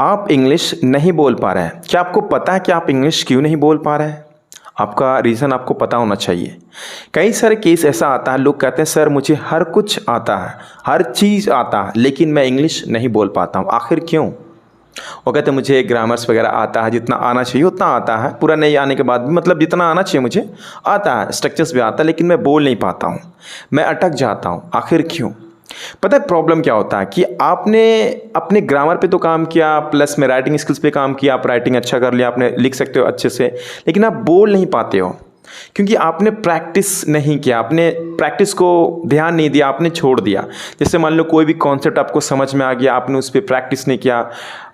आप इंग्लिश नहीं बोल पा रहे हैं। क्या आपको पता है कि आप इंग्लिश क्यों नहीं बोल पा रहे हैं? आपका रीज़न आपको पता होना चाहिए। कई सारे केस ऐसा आता है, लोग कहते हैं सर मुझे हर कुछ आता है, हर चीज़ आता है, लेकिन मैं इंग्लिश नहीं बोल पाता हूँ। आखिर क्यों? वो कहते हैं मुझे ग्रामर्स वगैरह आता है, जितना आना चाहिए उतना आता है, पूरा नहीं आने के बाद भी मतलब जितना आना चाहिए मुझे आता है, स्ट्रक्चर्स भी आता है, लेकिन मैं बोल नहीं पाता हूँ, मैं अटक जाता हूँ। आखिर क्यों? पता है प्रॉब्लम क्या होता है कि आपने अपने ग्रामर पे तो काम किया, प्लस में राइटिंग स्किल्स पे काम किया, आप राइटिंग अच्छा कर लिया, आपने लिख सकते हो अच्छे से, लेकिन आप बोल नहीं पाते हो क्योंकि आपने प्रैक्टिस नहीं किया, आपने प्रैक्टिस को ध्यान नहीं दिया, आपने छोड़ दिया। जैसे मान लो कोई भी कॉन्सेप्ट आपको समझ में आ गया, आपने उस पर प्रैक्टिस नहीं किया,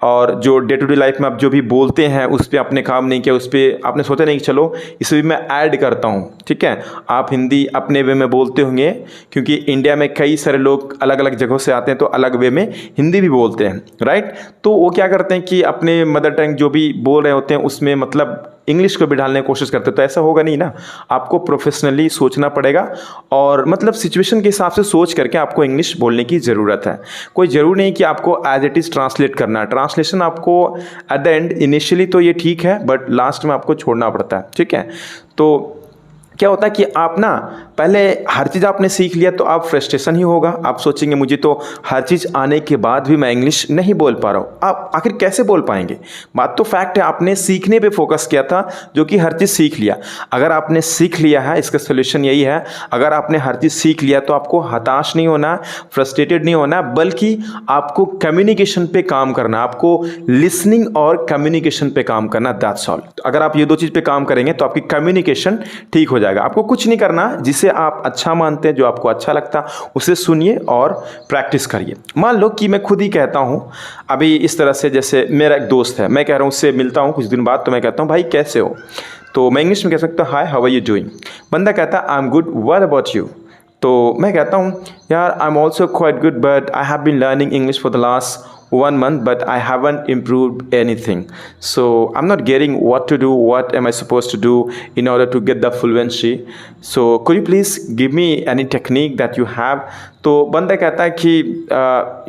और जो डे टू डे लाइफ में आप जो भी बोलते हैं उस पर आपने काम नहीं किया, उस पर आपने सोचा नहीं कि चलो इसे भी मैं ऐड करता हूँ। ठीक है, आप हिंदी अपने वे में बोलते होंगे क्योंकि इंडिया में कई सारे लोग अलग अलग जगहों से आते हैं तो अलग वे में हिंदी भी बोलते हैं, राइट। तो वो क्या करते हैं कि अपने मदर टंग जो भी बोल रहे होते हैं उसमें मतलब इंग्लिश को भी डालने की कोशिश करते हैं, तो ऐसा होगा नहीं ना। आपको प्रोफेशनली सोचना पड़ेगा और मतलब सिचुएशन के हिसाब से सोच करके आपको इंग्लिश बोलने की ज़रूरत है। कोई ज़रूरी नहीं कि आपको एज इट इज़ ट्रांसलेट करना है। ट्रांसलेशन आपको एट द एंड इनिशियली तो ये ठीक है, बट लास्ट में आपको छोड़ना पड़ता है। ठीक है, तो क्या होता है कि आप ना पहले हर चीज़ आपने सीख लिया तो आप फ्रस्ट्रेशन ही होगा, आप सोचेंगे मुझे तो हर चीज़ आने के बाद भी मैं इंग्लिश नहीं बोल पा रहा हूँ। आप आखिर कैसे बोल पाएंगे? बात तो फैक्ट है, आपने सीखने पे फोकस किया था, जो कि हर चीज़ सीख लिया। अगर आपने सीख लिया है, इसका सोल्यूशन यही है, अगर आपने हर चीज़ सीख लिया तो आपको हताश नहीं होना, फ्रस्ट्रेटेड नहीं होना, बल्कि आपको कम्युनिकेशन पे काम करना, आपको लिसनिंग और कम्युनिकेशन पे काम करना, दैट्स ऑल। अगर आप ये दो चीज़ पे काम करेंगे तो आपकी कम्युनिकेशन ठीक हो जाएगा। आपको कुछ नहीं करना, जिसे आप अच्छा मानते हैं, जो आपको अच्छा लगता है उसे सुनिए और प्रैक्टिस करिए। मान लो कि मैं खुद ही कहता हूं अभी इस तरह से, जैसे मेरा एक दोस्त है, मैं कह रहा हूं उससे मिलता हूं कुछ दिन बाद, तो मैं कहता हूं भाई कैसे हो, तो मैं इंग्लिश में कह सकता हूं hi how are you doing. बंदा कहता है I am good, what about you. तो मैं कहता हूं यार I am also quite good but I have been learning English for the last 1 month, but I haven't improved anything. So I'm not getting what to do, what am I supposed to do in order to get the fluency. So could you please give me any technique that you have? तो बंदा कहता है कि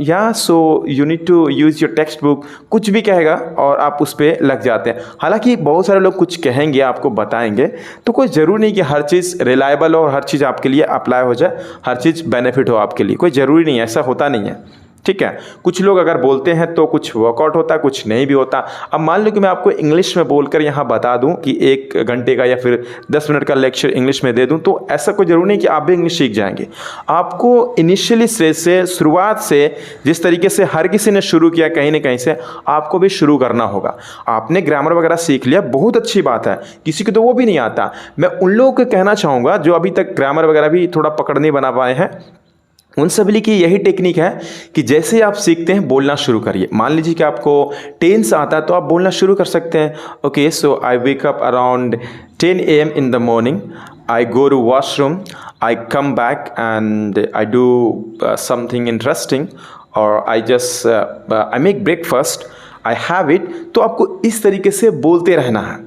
या so you need to use your textbook, कुछ भी कहेगा और आप उस पर लग जाते हैं। हालांकि बहुत सारे लोग कुछ कहेंगे, आपको बताएंगे, तो कोई ज़रूरी नहीं कि हर चीज़ रिलायबल हो और हर चीज़ आपके लिए अप्लाई हो जाए, हर चीज़ बेनिफिट हो आपके लिए, कोई ज़रूरी नहीं है, ऐसा होता नहीं है। ठीक है, कुछ लोग अगर बोलते हैं तो कुछ वर्कआउट होता है, कुछ नहीं भी होता। अब मान लो कि मैं आपको इंग्लिश में बोलकर यहाँ बता दूं कि 1 घंटे का या फिर 10 मिनट का लेक्चर इंग्लिश में दे दूं, तो ऐसा कोई जरूरी नहीं कि आप भी इंग्लिश सीख जाएंगे। आपको इनिशियली से शुरुआत से जिस तरीके से हर किसी ने शुरू किया, कहीं ना कहीं से आपको भी शुरू करना होगा। आपने ग्रामर वगैरह सीख लिया, बहुत अच्छी बात है, किसी को तो वो भी नहीं आता। मैं उन लोगों को कहना चाहूँगा जो अभी तक ग्रामर वगैरह भी थोड़ा पकड़ नहीं बना पाए हैं, उन सभी की यही टेक्निक है कि जैसे ही आप सीखते हैं बोलना शुरू करिए। मान लीजिए कि आपको टेंस आता है तो आप बोलना शुरू कर सकते हैं। Okay, so I wake up around 10 AM in the morning, I go to washroom, I come back and I do something interesting, or I just I make breakfast, I have it। तो आपको इस तरीके से बोलते रहना है।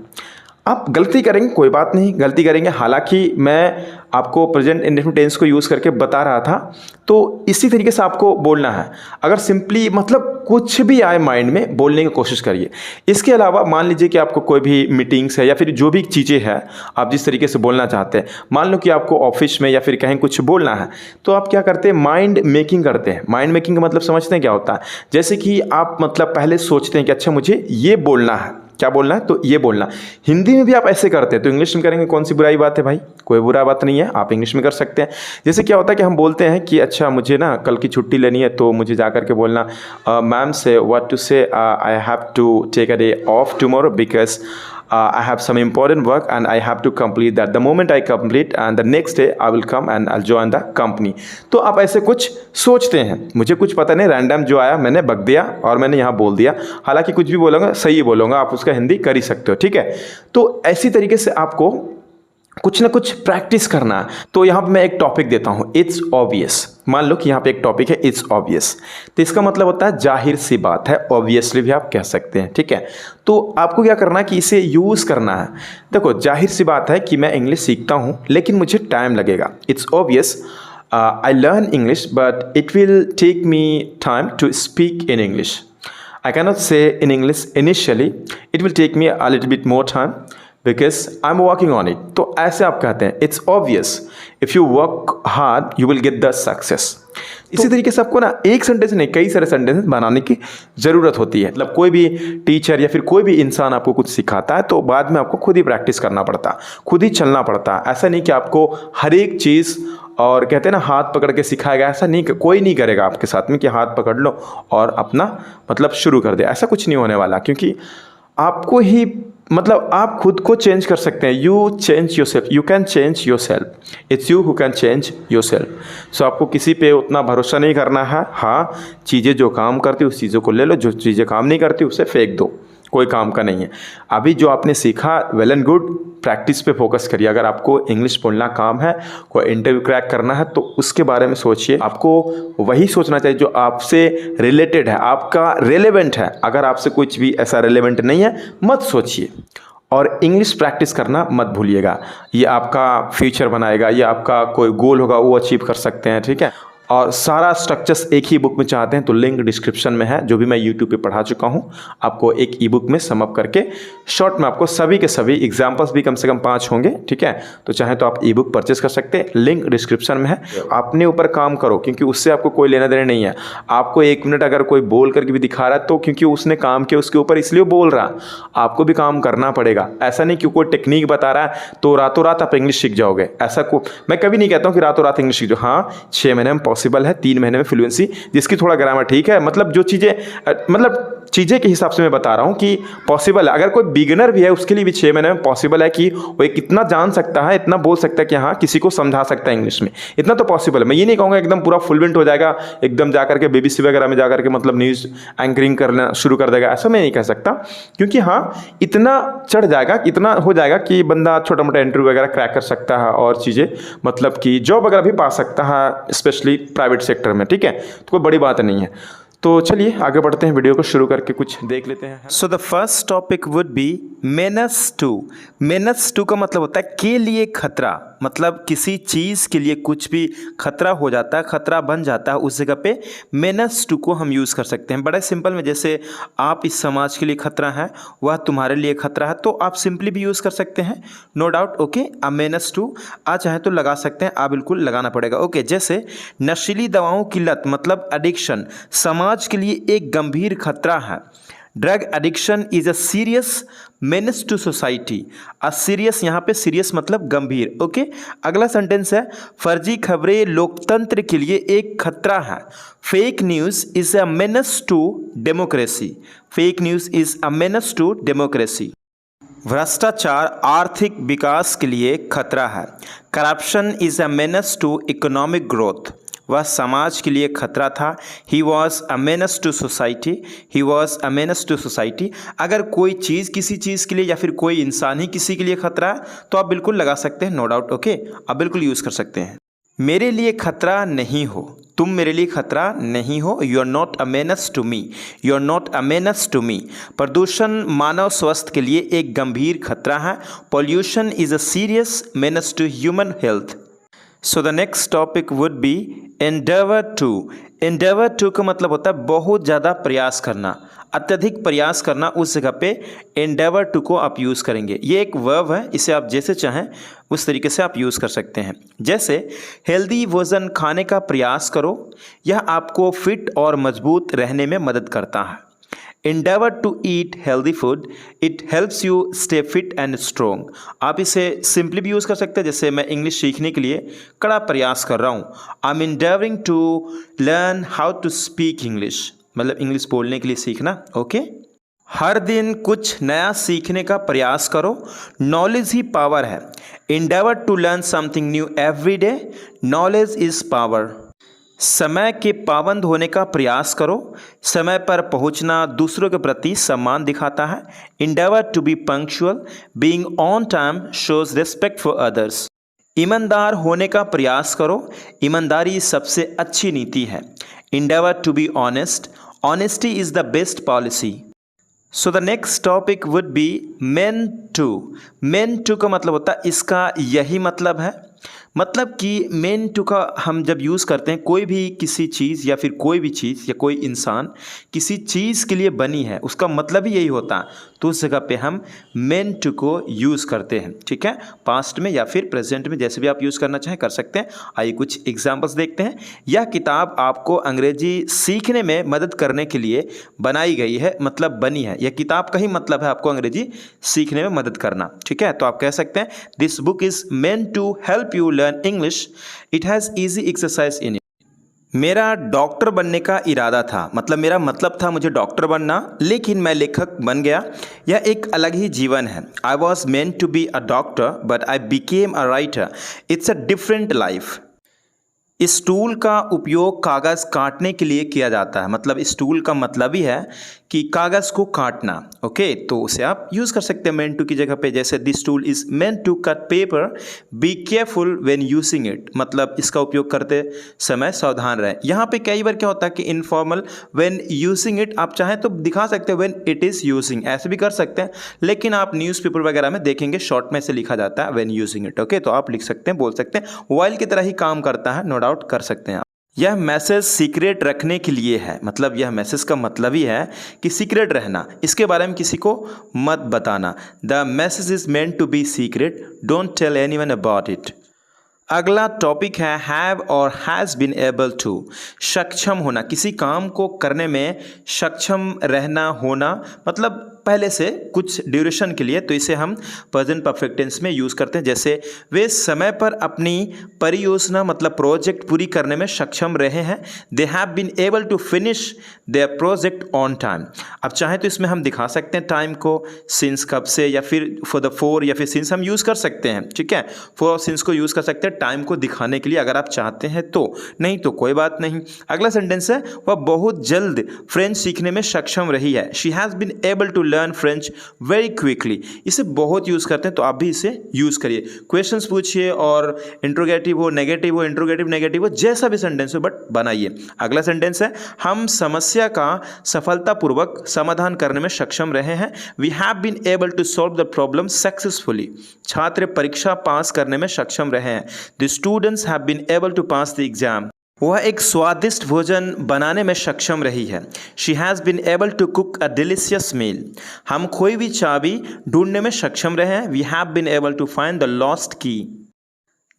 आप गलती करेंगे, कोई बात नहीं, गलती करेंगे। हालांकि मैं आपको प्रेजेंट इंडेफिनिट टेंस को यूज़ करके बता रहा था, तो इसी तरीके से आपको बोलना है। अगर सिंपली मतलब कुछ भी आए माइंड में, बोलने की कोशिश करिए। इसके अलावा मान लीजिए कि आपको कोई भी मीटिंग्स है या फिर जो भी चीज़ें हैं, आप जिस तरीके से बोलना चाहते हैं, मान लो कि आपको ऑफिस में या फिर कहीं कुछ बोलना है, तो आप क्या करते हैं, माइंड मेकिंग करते हैं। माइंड मेकिंग का मतलब समझते हैं क्या होता है? जैसे कि आप मतलब पहले सोचते हैं कि अच्छा मुझे ये बोलना है, क्या बोलना है, तो ये बोलना। हिंदी में भी आप ऐसे करते हैं तो इंग्लिश में करेंगे, कौन सी बुराई बात है भाई? कोई बुरा बात नहीं है, आप इंग्लिश में कर सकते हैं। जैसे क्या होता है कि हम बोलते हैं कि अच्छा मुझे ना कल की छुट्टी लेनी है, तो मुझे जा कर के बोलना मैम से what to say, I have to take a day off tomorrow because I have some important work and I have to complete that. The moment I complete and the next day I will come and I'll join the company. तो आप ऐसे कुछ सोचते हैं, मुझे कुछ पता नहीं, रैंडम जो आया मैंने बक दिया और मैंने यहाँ बोल दिया। हालांकि कुछ भी बोलूँगा सही ही बोलूँगा, आप उसका हिंदी कर ही सकते हो। ठीक है, तो ऐसी तरीके से आपको कुछ ना कुछ प्रैक्टिस करना है। तो यहाँ पे मैं एक टॉपिक देता हूँ, इट्स ऑब्वियस। मान लो कि यहाँ पे एक टॉपिक है इट्स ऑब्वियस, तो इसका मतलब होता है जाहिर सी बात है, ऑब्वियसली भी आप कह सकते हैं। ठीक है, तो आपको क्या करना है कि इसे यूज़ करना है। देखो जाहिर सी बात है कि मैं इंग्लिश सीखता हूँ लेकिन मुझे टाइम लगेगा। It's obvious I learn English but it will take me time to speak in English. I cannot say in English initially. It will take me a little bit more time because I'm working on it. तो ऐसे आप कहते हैं it's obvious if you work hard you will get the success. इसी तरीके से आपको ना एक सेंटेंस नहीं कई सारे सेंटेंस बनाने की ज़रूरत होती है. मतलब कोई भी टीचर या फिर कोई भी इंसान आपको कुछ सिखाता है तो बाद में आपको खुद ही प्रैक्टिस करना पड़ता, खुद ही चलना पड़ता. ऐसा नहीं कि आपको हर एक चीज़ और कहते हैं ना हाथ पकड़ के सिखाएगा, ऐसा नहीं, कोई नहीं करेगा आपके साथ में कि हाथ पकड़ लो और अपना मतलब शुरू कर दे. ऐसा कुछ नहीं होने वाला, क्योंकि आपको ही मतलब आप खुद को चेंज कर सकते हैं. You change yourself, you can change yourself, it's you who can change yourself. So आपको किसी पे उतना भरोसा नहीं करना है. हाँ, चीज़ें जो काम करती उस चीज़ों को ले लो, जो चीज़ें काम नहीं करती उसे फेंक दो, कोई काम का नहीं है. अभी जो आपने सीखा वेल एंड गुड, प्रैक्टिस पे फोकस करिए. अगर आपको इंग्लिश बोलना काम है, कोई इंटरव्यू क्रैक करना है तो उसके बारे में सोचिए. आपको वही सोचना चाहिए जो आपसे रिलेटेड है, आपका रेलेवेंट है. अगर आपसे कुछ भी ऐसा रेलेवेंट नहीं है मत सोचिए. और इंग्लिश प्रैक्टिस करना मत भूलिएगा. ये आपका फ्यूचर बनाएगा, ये आपका कोई गोल होगा वो अचीव कर सकते हैं. ठीक है, और सारा स्ट्रक्चर्स एक ही बुक में चाहते हैं तो लिंक डिस्क्रिप्शन में है, जो भी मैं यूट्यूब पे पढ़ा चुका हूँ. आपको एक ई बुक में सम अप करके शॉर्ट में आपको सभी के सभी एग्जाम्पल्स भी कम से कम 5 होंगे. ठीक है, तो चाहे तो आप ई बुक परचेस कर सकते हैं, लिंक डिस्क्रिप्शन में है. अपने ऊपर काम करो, क्योंकि उससे आपको कोई लेना देना नहीं है. आपको 1 मिनट अगर कोई बोल करके भी दिखा रहा है तो क्योंकि उसने काम किया उसके ऊपर, इसलिए बोल रहा. आपको भी काम करना पड़ेगा. ऐसा नहीं कि कोई टेक्निक बता रहा है तो रातों रात आप इंग्लिश सीख जाओगे. ऐसा को मैं कभी नहीं कहता हूँ कि रातों रात इंग्लिश सीख जाओ. हाँ, 6 महीने में पॉसिबल है, 3 महीने में फ्लुएंसी, जिसकी थोड़ा ग्रामर ठीक है. मतलब जो चीज़ें मतलब चीज़ें के हिसाब से मैं बता रहा हूँ कि पॉसिबल है. अगर कोई बिगिनर भी है उसके लिए भी 6 महीने में पॉसिबल है कि वो एक इतना जान सकता है, इतना बोल सकता है कि हाँ किसी को समझा सकता है इंग्लिश में. इतना तो पॉसिबल है. मैं ये नहीं कहूँगा एकदम पूरा फ्लुएंट हो जाएगा, एकदम जाकर के BBC वगैरह में जाकर के मतलब न्यूज़ एंकरिंग करना शुरू कर देगा, ऐसा मैं नहीं कह सकता. क्योंकि हाँ इतना चढ़ जाएगा, इतना हो जाएगा कि बंदा छोटा मोटा इंटरव्यू वगैरह क्रैक कर सकता है और चीज़ें मतलब कि जॉब वगैरह भी पा सकता है, स्पेशली प्राइवेट सेक्टर में. ठीक है, तो कोई बड़ी बात नहीं है. तो चलिए आगे बढ़ते हैं, वीडियो को शुरू करके कुछ देख लेते हैं. So the first topic would be menace to. Menace to का मतलब होता है के लिए खतरा. मतलब किसी चीज़ के लिए कुछ भी खतरा हो जाता है, खतरा बन जाता है, उस जगह पे मेनस टू को हम यूज़ कर सकते हैं. बड़ा सिंपल में, जैसे आप इस समाज के लिए खतरा है, वह तुम्हारे लिए खतरा है, तो आप सिंपली भी यूज़ कर सकते हैं, no doubt. Okay, uh menace to आ चाहे तो लगा सकते हैं, आ बिल्कुल लगाना पड़ेगा. ओके, जैसे नशीली दवाओं की लत मतलब एडिक्शन समाज के लिए एक गंभीर खतरा है. Drug addiction is a serious menace to society. Serious यहाँ पे सीरियस मतलब गंभीर. ओके, अगला सेंटेंस है फर्जी खबरें लोकतंत्र के लिए एक खतरा है. Fake news is a menace to democracy. Fake news is a menace to democracy. भ्रष्टाचार आर्थिक विकास के लिए खतरा है. Corruption is a menace to economic growth. वह समाज के लिए खतरा था. He was a menace to society. He was a menace to society. अगर कोई चीज़ किसी चीज़ के लिए या फिर कोई इंसान ही किसी के लिए खतरा है तो आप बिल्कुल लगा सकते हैं, नो डाउट. ओके, आप बिल्कुल यूज़ कर सकते हैं. मेरे लिए खतरा नहीं हो. तुम मेरे लिए खतरा नहीं हो. You are not a menace to me. You are not a menace to me. प्रदूषण मानव स्वास्थ्य के लिए एक गंभीर खतरा है. Pollution is a serious menace to human health. So the next topic would be endeavour to. Endeavour to का मतलब होता है बहुत ज़्यादा प्रयास करना, अत्यधिक प्रयास करना. उस जगह पे एंडेवर टू को आप यूज़ करेंगे. ये एक वर्ब है, इसे आप जैसे चाहें उस तरीके से आप यूज़ कर सकते हैं. जैसे हेल्दी भोजन खाने का प्रयास करो, यह आपको फिट और मजबूत रहने में मदद करता है. Endeavor to eat healthy food. It helps you stay fit and strong. आप इसे सिंपली भी यूज़ कर सकते हैं. जैसे मैं इंग्लिश सीखने के लिए कड़ा प्रयास कर रहा हूँ. I'm endeavoring to learn how to speak English. मतलब इंग्लिश बोलने के लिए सीखना. ओके, हर दिन कुछ नया सीखने का प्रयास करो. नॉलेज ही पावर है. Endeavor to learn something new every day. Knowledge is power. समय के पाबंद होने का प्रयास करो. समय पर पहुंचना दूसरों के प्रति सम्मान दिखाता है. Endeavour to be punctual. Being on time shows respect for others. ईमानदार होने का प्रयास करो. ईमानदारी सबसे अच्छी नीति है. Endeavour to be honest. Honesty is the best policy. So the next topic would be meant to. Meant to का मतलब होता है, इसका यही मतलब है. मतलब कि मेन टू का हम जब यूज़ करते हैं कोई भी किसी चीज़ या फिर कोई भी चीज़ या कोई इंसान किसी चीज़ के लिए बनी है, उसका मतलब ही यही होता है, तो उस जगह पे हम मेन टू को यूज़ करते हैं। ठीक है, पास्ट में या फिर प्रेजेंट में, जैसे भी आप यूज़ करना चाहें कर सकते हैं। आइए कुछ एग्जांपल्स देखते हैं। यह किताब आपको अंग्रेजी सीखने में मदद करने के लिए बनाई गई है, मतलब बनी है। यह किताब का ही मतलब है आपको अंग्रेजी सीखने में मदद करना। ठीक है, तो आप कह सकते हैं this book is meant to help you learn English, it has easy exercise in it. मेरा डॉक्टर बनने का इरादा था, मतलब मेरा मतलब था मुझे डॉक्टर बनना, लेकिन मैं लेखक बन गया। यह एक अलग ही जीवन है। I was meant to be a doctor but I became a writer, it's a different life. Tool का उपयोग कागज़ काटने के लिए किया जाता है, मतलब स्टूल का मतलब ही है कि कागज़ को काटना। ओके, तो उसे आप यूज़ कर सकते हैं मेंट टू की जगह पे, जैसे this tool is meant to cut paper, be careful when using it, मतलब इसका उपयोग करते समय सावधान रहें। यहाँ पे कई बार क्या होता है कि इनफॉर्मल व्हेन यूजिंग इट, आप चाहें तो दिखा सकते हैं व्हेन इट इज़ यूजिंग, ऐसे भी कर सकते हैं, लेकिन आप न्यूज़पेपर वगैरह में देखेंगे शॉर्ट में से लिखा जाता है व्हेन यूजिंग इट। ओके, तो आप लिख सकते हैं, बोल सकते हैं, वाइल की तरह ही काम करता है, नो डाउट कर सकते हैं आप। यह मैसेज सीक्रेट रखने के लिए है, मतलब यह मैसेज का मतलब ही है कि सीक्रेट रहना, इसके बारे में किसी को मत बताना। The message is meant to be secret, don't tell anyone about it. अगला टॉपिक है हैव और हैज़ बीन एबल टू। सक्षम होना, किसी काम को करने में सक्षम रहना, होना, मतलब पहले से कुछ ड्यूरेशन के लिए, तो इसे हम प्रेजेंट परफेक्ट टेंस में यूज़ करते हैं। जैसे वे समय पर अपनी परियोजना मतलब प्रोजेक्ट पूरी करने में सक्षम रहे हैं, they have been able to finish their project on time. अब चाहें तो इसमें हम दिखा सकते हैं टाइम को, सिंस कब से, या फिर फॉर द फोर, या फिर सिंस हम यूज़ कर सकते हैं। ठीक है, फॉर और सिंस को यूज़ कर सकते हैं टाइम को दिखाने के लिए, अगर आप चाहते हैं तो, नहीं तो कोई बात नहीं। अगला सेंटेंस है वह बहुत जल्द फ्रेंच सीखने में सक्षम रही है, she has been able to learn French very quickly. इसे बहुत यूज़ करते हैं, तो आप भी इसे यूज़ करिए। क्वेश्चंस पूछिए और इंट्रोगेटिव हो, नेगेटिव हो, इंट्रोगेटिव नेगेटिव हो, जैसा भी सेंटेंस हो, बट बनाइए। अगला सेंटेंस है हम समस्या का सफलतापूर्वक समाधान करने में सक्षम रहे हैं, we have been able to solve the problem successfully. छात्र परीक्षा पास करने में सक्षम रहे हैं, the students have been able to pass the exam. वह एक स्वादिष्ट भोजन बनाने में सक्षम रही है, she has been able to cook a delicious meal. हम खोई हुई चाबी ढूंढने में सक्षम रहे हैं, we have been able to find the lost key.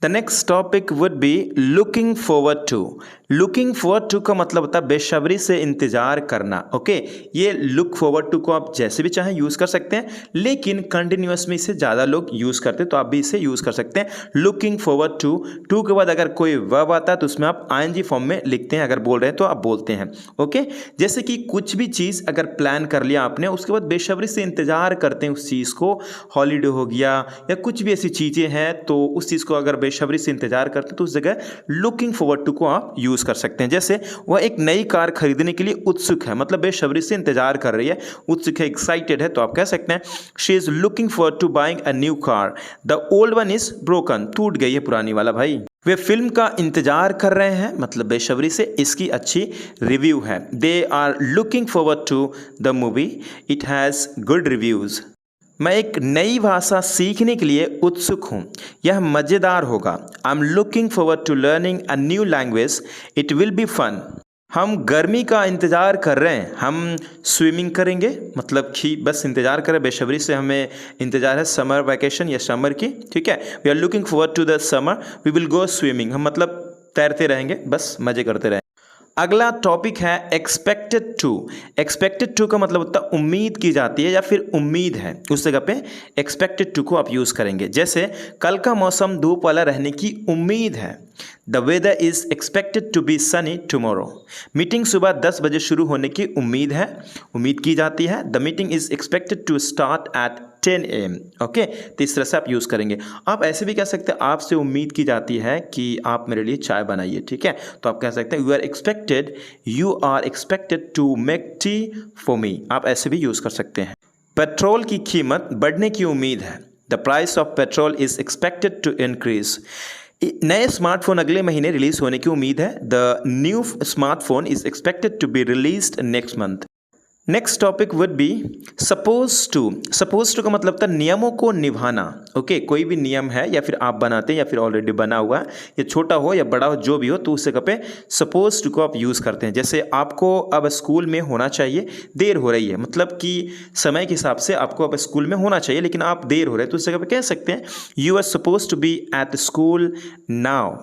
The next topic would B looking forward to. Looking forward to का मतलब होता है बेसब्री से इंतजार करना। ओके, ये लुक फॉरवर्ड टू को आप जैसे भी चाहें यूज़ कर सकते हैं, लेकिन कंटिन्यूस में इसे ज़्यादा लोग यूज़ करते हैं, तो आप भी इसे यूज़ कर सकते हैं। लुकिंग फॉरवर्ड टू, टू के बाद अगर कोई वर्ब आता है तो उसमें आप आईएनजी फॉर्म में लिखते हैं, अगर बोल रहे हैं तो आप बोलते हैं। ओके, जैसे कि कुछ भी चीज़ अगर प्लान कर लिया आपने, उसके बाद बेसब्री से इंतजार करते हैं उस चीज़ को, हॉलीडे हो गया या कुछ भी ऐसी चीज़ें हैं, तो उस चीज़ को अगर बेसब्री से इंतजार करते हैं तो उस जगह लुकिंग फॉरवर्ड टू को आप यूज़ कर सकते हैं। जैसे वह एक नई कार खरीदने के लिए उत्सुक है, मतलब बेसब्री से इंतजार कर रही है, उत्सुक है, एक्साइटेड है, तो आप कह सकते हैं she is looking forward to buying a new car, the old one is broken. टूट गई है पुरानी वाला भाई। वे फिल्म का इंतजार कर रहे हैं, मतलब बेसब्री से इसकी अच्छी रिव्यू है, they are looking forward to the movie, it has good reviews. मैं एक नई भाषा सीखने के लिए उत्सुक हूँ, यह मज़ेदार होगा, I am looking forward to learning a new language, it will be fun. हम गर्मी का इंतज़ार कर रहे हैं, हम स्विमिंग करेंगे, मतलब कि बस इंतज़ार करें, बेसब्री से हमें इंतज़ार है समर वैकेशन या समर की। ठीक है, we are looking forward to the summer, we will go swimming, हम मतलब तैरते रहेंगे, बस मज़े करते रहेंगे। अगला टॉपिक है एक्सपेक्टेड टू। एक्सपेक्टेड टू का मतलब होता है उम्मीद की जाती है या फिर उम्मीद है, उस जगह पे एक्सपेक्टेड टू को आप यूज़ करेंगे। जैसे कल का मौसम धूप वाला रहने की उम्मीद है, the weather is expected to be sunny tomorrow. Meeting सुबह 10 बजे शुरू होने की उम्मीद है, उम्मीद की जाती है, the meeting is expected to start at 10 AM। Okay, तो इस तरह से आप यूज़ करेंगे। आप ऐसे भी कह सकते हैं आपसे उम्मीद की जाती है कि आप मेरे लिए चाय बनाइए। ठीक है, तो आप कह सकते हैं you are expected to make tea for me, आप ऐसे भी यूज़ कर सकते हैं। पेट्रोल की कीमत बढ़ने की उम्मीद है, the price of petrol is expected to increase. नए स्मार्टफोन अगले महीने रिलीज होने की उम्मीद है, the new smartphone is expected to be released next month. Next topic would be suppose to का मतलब था नियमों को निभाना। ओके कोई भी नियम है या फिर आप बनाते हैं या फिर ऑलरेडी बना हुआ है, या छोटा हो या बड़ा हो जो भी हो, तो उससे पे सपोज टू को आप यूज़ करते हैं। जैसे आपको अब स्कूल में होना चाहिए, देर हो रही है, मतलब कि समय के हिसाब से आपको अब स्कूल में होना चाहिए लेकिन आप देर हो रहे हैं, तो उस जगह पे कह सकते हैं you are suppose to be at school now,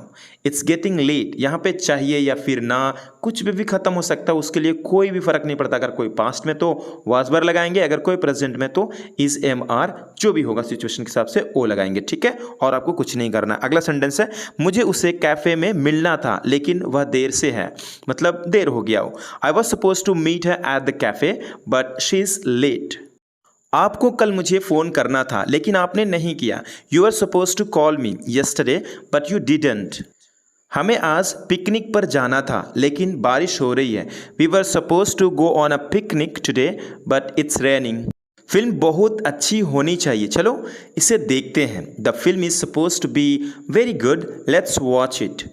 it's getting late. यहाँ पे चाहिए या फिर ना कुछ भी खत्म हो सकता है, उसके लिए कोई भी फर्क नहीं पड़ता। अगर कोई पास्ट में तो वाज वर लगाएंगे, अगर कोई प्रेजेंट में तो इज एम आर, जो भी होगा सिचुएशन के हिसाब से ओ लगाएंगे, ठीक है। और आपको कुछ नहीं करना। अगला सेंटेंस है मुझे उसे कैफे में मिलना था लेकिन वह देर से है, मतलब देर हो गया हो। I was suppose to meet her at the cafe but she is late. आपको कल मुझे फ़ोन करना था लेकिन आपने नहीं किया। You are suppose to call me yesterday but you didn't. हमें आज पिकनिक पर जाना था लेकिन बारिश हो रही है। We were suppose to go on a picnic today but it's raining. Film बहुत अच्छी होनी चाहिए, चलो इसे देखते हैं। The film is suppose to be very good, let's watch it.